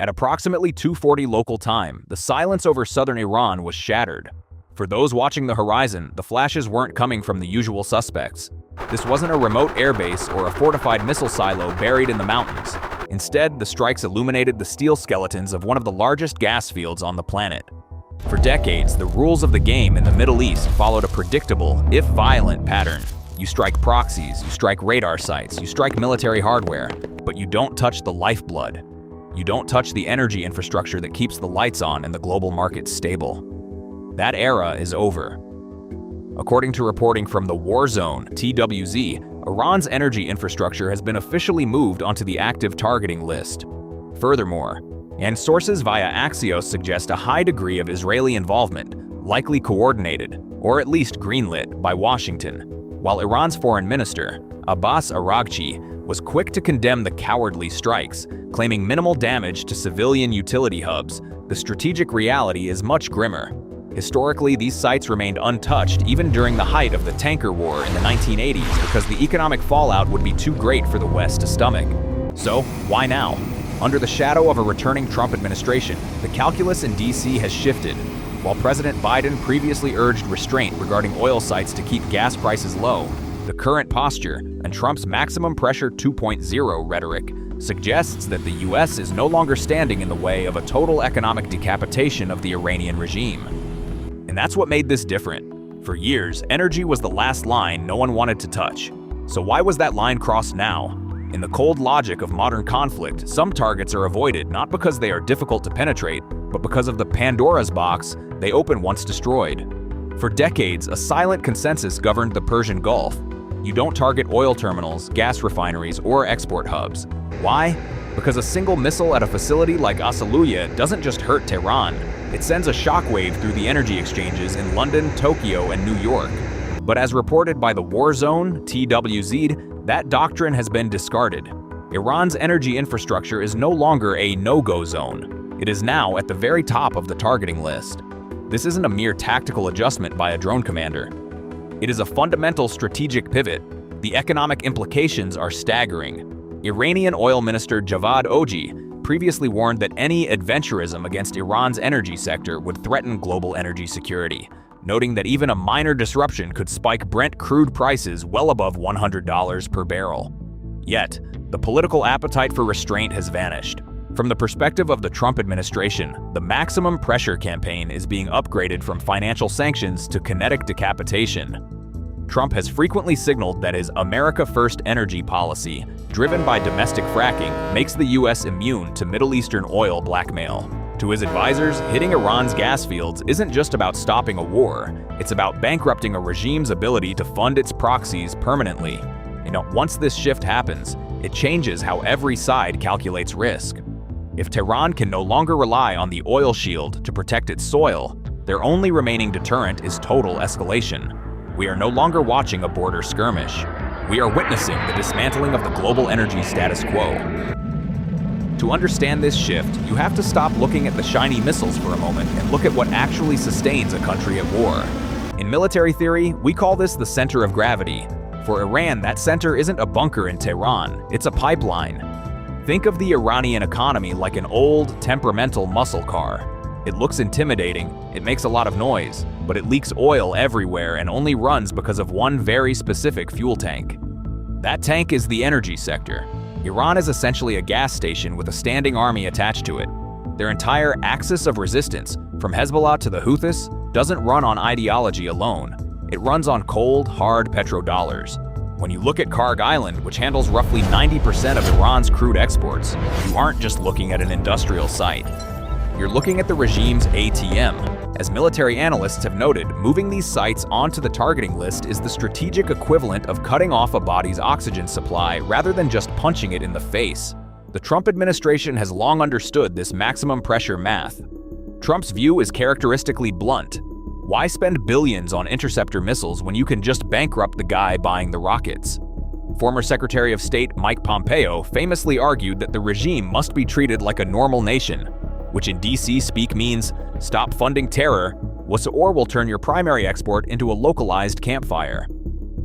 At approximately 2:40 local time, the silence over southern Iran was shattered. For those watching the horizon, the flashes weren't coming from the usual suspects. This wasn't a remote airbase or a fortified missile silo buried in the mountains. Instead, the strikes illuminated the steel skeletons of one of the largest gas fields on the planet. For decades, the rules of the game in the Middle East followed a predictable, if violent, pattern. You strike proxies, you strike radar sites, you strike military hardware, but you don't touch the lifeblood. You don't touch the energy infrastructure that keeps the lights on and the global markets stable. That era is over. According to reporting from the War Zone, TWZ, Iran's energy infrastructure has been officially moved onto the active targeting list. Furthermore, and sources via Axios suggest a high degree of Israeli involvement, likely coordinated, or at least greenlit, by Washington, while Iran's foreign minister, Abbas Araghchi, was quick to condemn the cowardly strikes, claiming minimal damage to civilian utility hubs. The strategic reality is much grimmer. Historically, these sites remained untouched even during the height of the tanker war in the 1980s because the economic fallout would be too great for the West to stomach. So, why now? Under the shadow of a returning Trump administration, the calculus in DC has shifted. While President Biden previously urged restraint regarding oil sites to keep gas prices low, the current posture and Trump's maximum pressure 2.0 rhetoric suggests that the US is no longer standing in the way of a total economic decapitation of the Iranian regime. And that's what made this different. For years, energy was the last line no one wanted to touch. So why was that line crossed now? In the cold logic of modern conflict, some targets are avoided not because they are difficult to penetrate, but because of the Pandora's box they open once destroyed. For decades, a silent consensus governed the Persian Gulf. You don't target oil terminals, gas refineries, or export hubs. Why? Because a single missile at a facility like Asaluya doesn't just hurt Tehran, it sends a shockwave through the energy exchanges in London, Tokyo, and New York. But as reported by the War Zone, TWZ, that doctrine has been discarded. Iran's energy infrastructure is no longer a no-go zone. It is now at the very top of the targeting list. This isn't a mere tactical adjustment by a drone commander. It is a fundamental strategic pivot. The economic implications are staggering. Iranian oil minister Javad Oji previously warned that any adventurism against Iran's energy sector would threaten global energy security, noting that even a minor disruption could spike Brent crude prices well above $100 per barrel. Yet, the political appetite for restraint has vanished. From the perspective of the Trump administration, the maximum pressure campaign is being upgraded from financial sanctions to kinetic decapitation. Trump has frequently signaled that his America First energy policy, driven by domestic fracking, makes the US immune to Middle Eastern oil blackmail. To his advisors, hitting Iran's gas fields isn't just about stopping a war, it's about bankrupting a regime's ability to fund its proxies permanently. Once this shift happens, it changes how every side calculates risk. If Tehran can no longer rely on the oil shield to protect its soil, their only remaining deterrent is total escalation. We are no longer watching a border skirmish. We are witnessing the dismantling of the global energy status quo. To understand this shift, you have to stop looking at the shiny missiles for a moment and look at what actually sustains a country at war. In military theory, we call this the center of gravity. For Iran, that center isn't a bunker in Tehran, it's a pipeline. Think of the Iranian economy like an old, temperamental muscle car. It looks intimidating, it makes a lot of noise, but it leaks oil everywhere and only runs because of one very specific fuel tank. That tank is the energy sector. Iran is essentially a gas station with a standing army attached to it. Their entire axis of resistance, from Hezbollah to the Houthis, doesn't run on ideology alone. It runs on cold, hard petrodollars. When you look at Karg Island, which handles roughly 90% of Iran's crude exports, you aren't just looking at an industrial site. You're looking at the regime's ATM. As military analysts have noted, moving these sites onto the targeting list is the strategic equivalent of cutting off a body's oxygen supply rather than just punching it in the face. The Trump administration has long understood this maximum pressure math. Trump's view is characteristically blunt. Why spend billions on interceptor missiles when you can just bankrupt the guy buying the rockets? Former Secretary of State Mike Pompeo famously argued that the regime must be treated like a normal nation, which in DC speak means stop funding terror, or we'll turn your primary export into a localized campfire.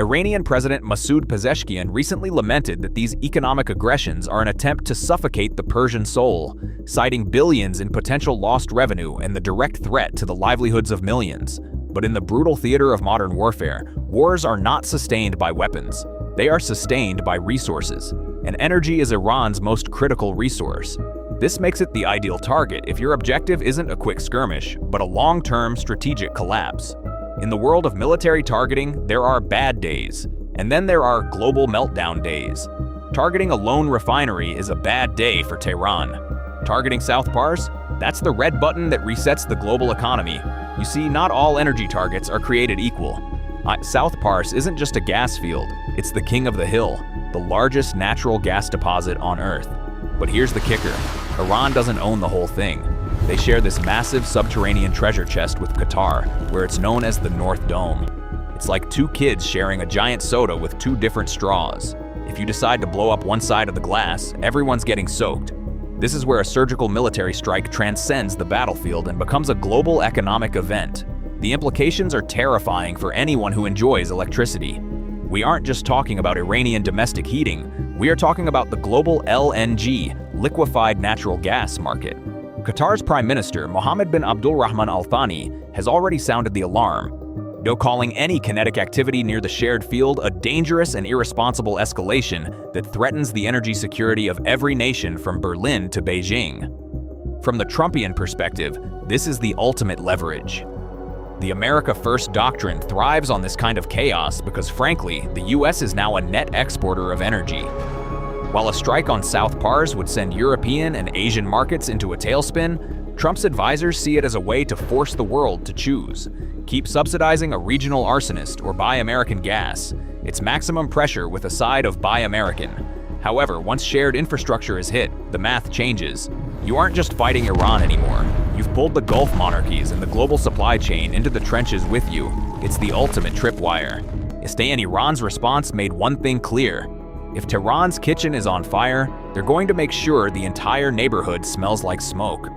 Iranian President Masoud Pezeshkian recently lamented that these economic aggressions are an attempt to suffocate the Persian soul, citing billions in potential lost revenue and the direct threat to the livelihoods of millions. But in the brutal theater of modern warfare, wars are not sustained by weapons. They are sustained by resources, and energy is Iran's most critical resource. This makes it the ideal target if your objective isn't a quick skirmish, but a long-term strategic collapse. In the world of military targeting, there are bad days, and then there are global meltdown days. Targeting a lone refinery is a bad day for Tehran. Targeting South Pars? That's the red button that resets the global economy. You see, not all energy targets are created equal. South Pars isn't just a gas field, it's the king of the hill, the largest natural gas deposit on Earth. But here's the kicker. Iran doesn't own the whole thing. They share this massive subterranean treasure chest with Qatar, where it's known as the North Dome. It's like two kids sharing a giant soda with two different straws. If you decide to blow up one side of the glass, everyone's getting soaked. This is where a surgical military strike transcends the battlefield and becomes a global economic event. The implications are terrifying for anyone who enjoys electricity. We aren't just talking about Iranian domestic heating, we are talking about the global LNG, liquefied natural gas market. Qatar's Prime Minister, Mohammed bin Abdulrahman Al Thani, has already sounded the alarm, calling any kinetic activity near the shared field a dangerous and irresponsible escalation that threatens the energy security of every nation from Berlin to Beijing. From the Trumpian perspective, this is the ultimate leverage. The America First doctrine thrives on this kind of chaos because, frankly, the US is now a net exporter of energy. While a strike on South Pars would send European and Asian markets into a tailspin, Trump's advisors see it as a way to force the world to choose. Keep subsidizing a regional arsonist or buy American gas. It's maximum pressure with a side of buy American. However, once shared infrastructure is hit, the math changes. You aren't just fighting Iran anymore. You've pulled the Gulf monarchies and the global supply chain into the trenches with you. It's the ultimate tripwire. Istay Iran's response made one thing clear. If Tehran's kitchen is on fire, they're going to make sure the entire neighborhood smells like smoke.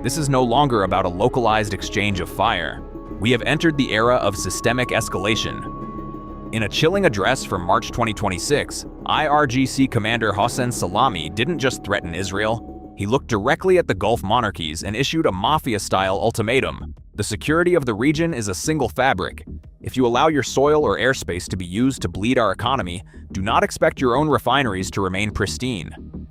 This is no longer about a localized exchange of fire. We have entered the era of systemic escalation. In a chilling address from March 2026, IRGC Commander Hossein Salami didn't just threaten Israel. He looked directly at the Gulf monarchies and issued a mafia-style ultimatum. The security of the region is a single fabric. If you allow your soil or airspace to be used to bleed our economy, do not expect your own refineries to remain pristine.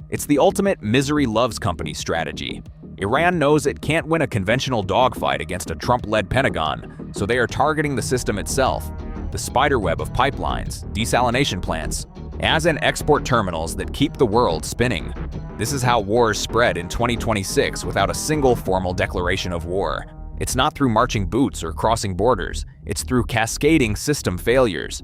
It's the ultimate misery loves company strategy. Iran knows it can't win a conventional dogfight against a Trump-led Pentagon, so they are targeting the system itself, the spiderweb of pipelines, desalination plants, and export terminals that keep the world spinning. This is how wars spread in 2026 without a single formal declaration of war. It's not through marching boots or crossing borders, it's through cascading system failures.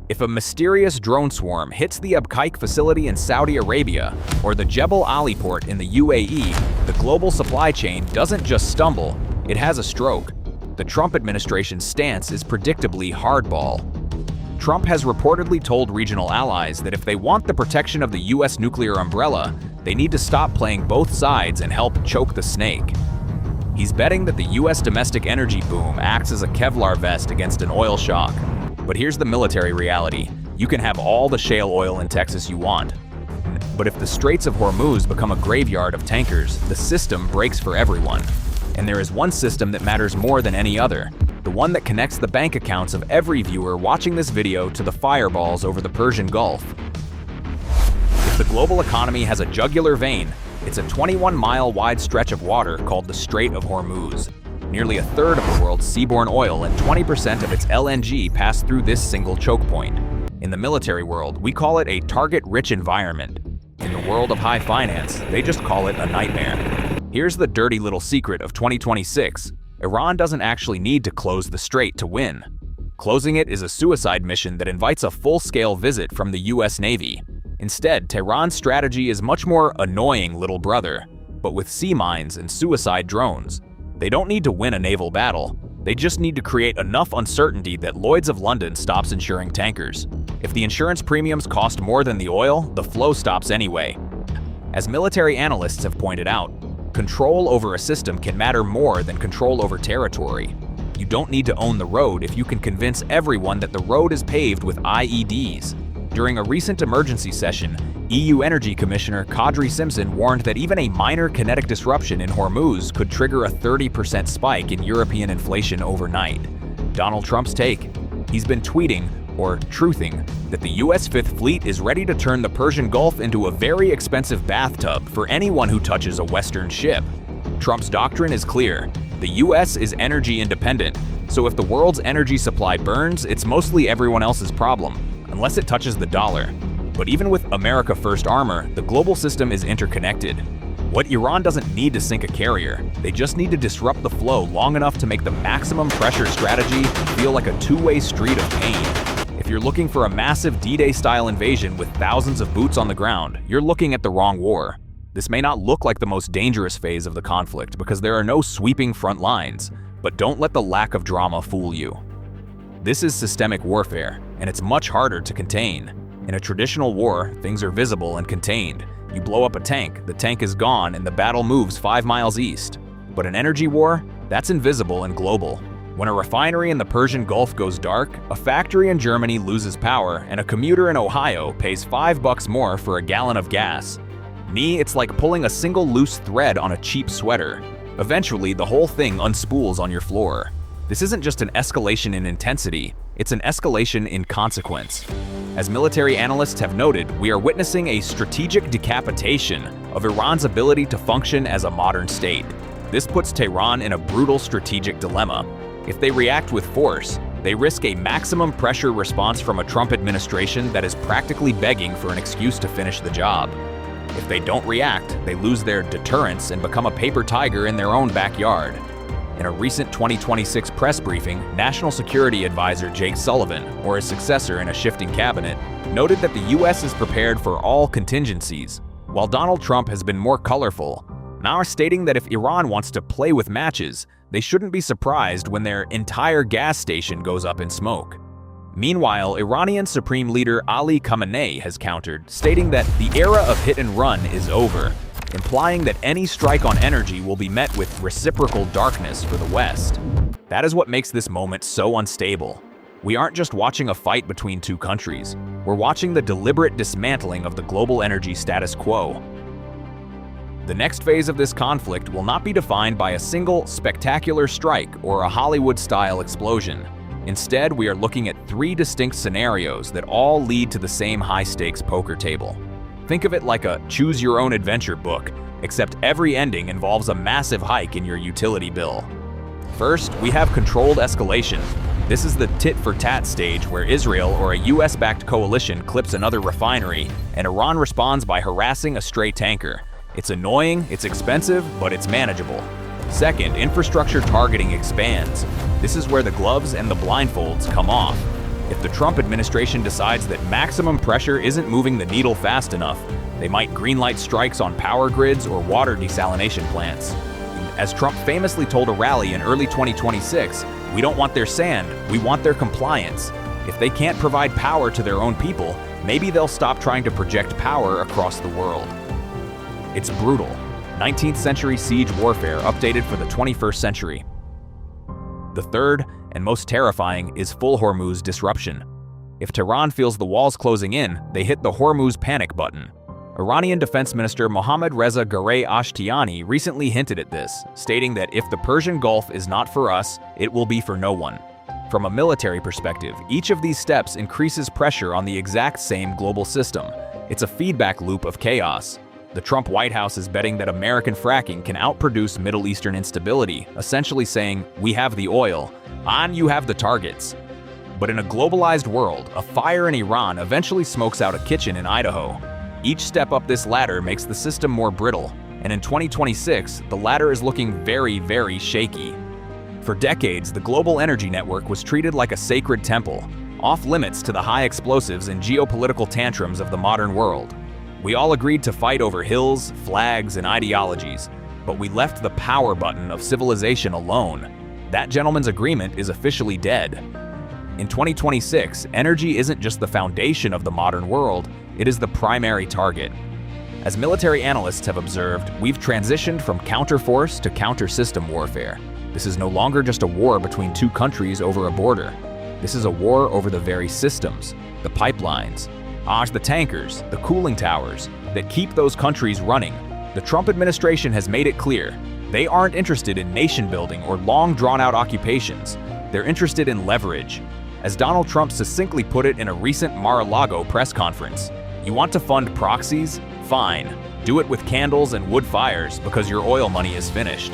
If a mysterious drone swarm hits the Abqaiq facility in Saudi Arabia or the Jebel Ali port in the UAE, the global supply chain doesn't just stumble, it has a stroke. The Trump administration's stance is predictably hardball. Trump has reportedly told regional allies that if they want the protection of the US nuclear umbrella, they need to stop playing both sides and help choke the snake. He's betting that the US domestic energy boom acts as a Kevlar vest against an oil shock. But here's the military reality. You can have all the shale oil in Texas you want. But if the Straits of Hormuz become a graveyard of tankers, the system breaks for everyone. And there is one system that matters more than any other, the one that connects the bank accounts of every viewer watching this video to the fireballs over the Persian Gulf. If the global economy has a jugular vein, it's a 21-mile wide stretch of water called the Strait of Hormuz. Nearly a third of the world's seaborne oil and 20% of its LNG pass through this single choke point. In the military world, we call it a target-rich environment. In the world of high finance, they just call it a nightmare. Here's the dirty little secret of 2026. Iran doesn't actually need to close the strait to win. Closing it is a suicide mission that invites a full-scale visit from the US Navy. Instead, Tehran's strategy is much more annoying little brother, but with sea mines and suicide drones. They don't need to win a naval battle. They just need to create enough uncertainty that Lloyd's of London stops insuring tankers. If the insurance premiums cost more than the oil, the flow stops anyway. As military analysts have pointed out, control over a system can matter more than control over territory. You don't need to own the road if you can convince everyone that the road is paved with IEDs. During a recent emergency session, EU Energy Commissioner Kadri Simpson warned that even a minor kinetic disruption in Hormuz could trigger a 30% spike in European inflation overnight. Donald Trump's take? He's been tweeting, or truthing, that the US Fifth Fleet is ready to turn the Persian Gulf into a very expensive bathtub for anyone who touches a Western ship. Trump's doctrine is clear. The US is energy independent, so if the world's energy supply burns, it's mostly everyone else's problem, unless it touches the dollar. But even with America First armor, the global system is interconnected. What Iran doesn't need to sink a carrier, they just need to disrupt the flow long enough to make the maximum pressure strategy feel like a two-way street of pain. If you're looking for a massive D-Day style invasion with thousands of boots on the ground, you're looking at the wrong war. This may not look like the most dangerous phase of the conflict because there are no sweeping front lines, but don't let the lack of drama fool you. This is systemic warfare, and it's much harder to contain. In a traditional war, things are visible and contained. You blow up a tank, the tank is gone, and the battle moves 5 miles east. But an energy war? That's invisible and global. When a refinery in the Persian Gulf goes dark, a factory in Germany loses power, and a commuter in Ohio pays $5 more for a gallon of gas. It's like pulling a single loose thread on a cheap sweater. Eventually, the whole thing unspools on your floor. This isn't just an escalation in intensity, it's an escalation in consequence. As military analysts have noted, we are witnessing a strategic decapitation of Iran's ability to function as a modern state. This puts Tehran in a brutal strategic dilemma. If they react with force, they risk a maximum pressure response from a Trump administration that is practically begging for an excuse to finish the job. If they don't react, they lose their deterrence and become a paper tiger in their own backyard. In a recent 2026 press briefing, National Security Advisor Jake Sullivan, or his successor in a shifting cabinet, noted that the US is prepared for all contingencies, while Donald Trump has been more colorful, now stating that if Iran wants to play with matches, they shouldn't be surprised when their entire gas station goes up in smoke. Meanwhile, Iranian Supreme Leader Ali Khamenei has countered, stating that the era of hit and run is over, implying that any strike on energy will be met with reciprocal darkness for the West. That is what makes this moment so unstable. We aren't just watching a fight between two countries, we're watching the deliberate dismantling of the global energy status quo. The next phase of this conflict will not be defined by a single spectacular strike or a Hollywood-style explosion. Instead, we are looking at 3 distinct scenarios that all lead to the same high-stakes poker table. Think of it like a choose-your-own-adventure book, except every ending involves a massive hike in your utility bill. First, we have controlled escalation. This is the tit-for-tat stage where Israel or a US-backed coalition clips another refinery, and Iran responds by harassing a stray tanker. It's annoying, it's expensive, but it's manageable. Second, infrastructure targeting expands. This is where the gloves and the blindfolds come off. If the Trump administration decides that maximum pressure isn't moving the needle fast enough, they might greenlight strikes on power grids or water desalination plants. As Trump famously told a rally in early 2026, we don't want their sand, we want their compliance. If they can't provide power to their own people, maybe they'll stop trying to project power across the world. It's brutal. 19th century siege warfare updated for the 21st century. The third, and most terrifying, is full Hormuz disruption. If Tehran feels the walls closing in, they hit the Hormuz panic button. Iranian Defense Minister Mohammad Reza Gareh Ashtiani recently hinted at this, stating that if the Persian Gulf is not for us, it will be for no one. From a military perspective, each of these steps increases pressure on the exact same global system. It's a feedback loop of chaos. The Trump White House is betting that American fracking can outproduce Middle Eastern instability, essentially saying, we have the oil, and you have the targets. But in a globalized world, a fire in Iran eventually smokes out a kitchen in Idaho. Each step up this ladder makes the system more brittle, and in 2026, the ladder is looking very, very shaky. For decades, the global energy network was treated like a sacred temple, off limits to the high explosives and geopolitical tantrums of the modern world. We all agreed to fight over hills, flags, and ideologies, but we left the power button of civilization alone. That gentleman's agreement is officially dead. In 2026, energy isn't just the foundation of the modern world, it is the primary target. As military analysts have observed, we've transitioned from counter-force to counter-system warfare. This is no longer just a war between two countries over a border. This is a war over the very systems, the pipelines, the tankers, the cooling towers that keep those countries running. The Trump administration has made it clear they aren't interested in nation building or long drawn-out occupations. They're interested in leverage. As Donald Trump succinctly put it in a recent Mar-a-Lago press conference, "You want to fund proxies? Fine. Do it with candles and wood fires because your oil money is finished."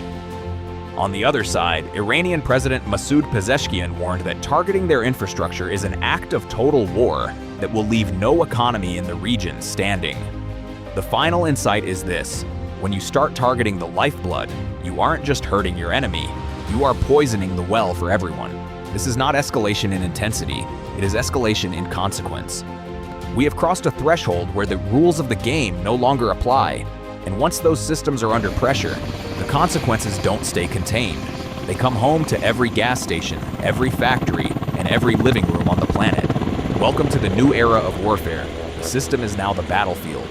On the other side, Iranian President Masoud Pezeshkian warned that targeting their infrastructure is an act of total war that will leave no economy in the region standing. The final insight is this: when you start targeting the lifeblood, you aren't just hurting your enemy, you are poisoning the well for everyone. This is not escalation in intensity, it is escalation in consequence. We have crossed a threshold where the rules of the game no longer apply, and once those systems are under pressure, the consequences don't stay contained. They come home to every gas station, every factory, and every living room on the planet. Welcome to the new era of warfare. The system is now the battlefield.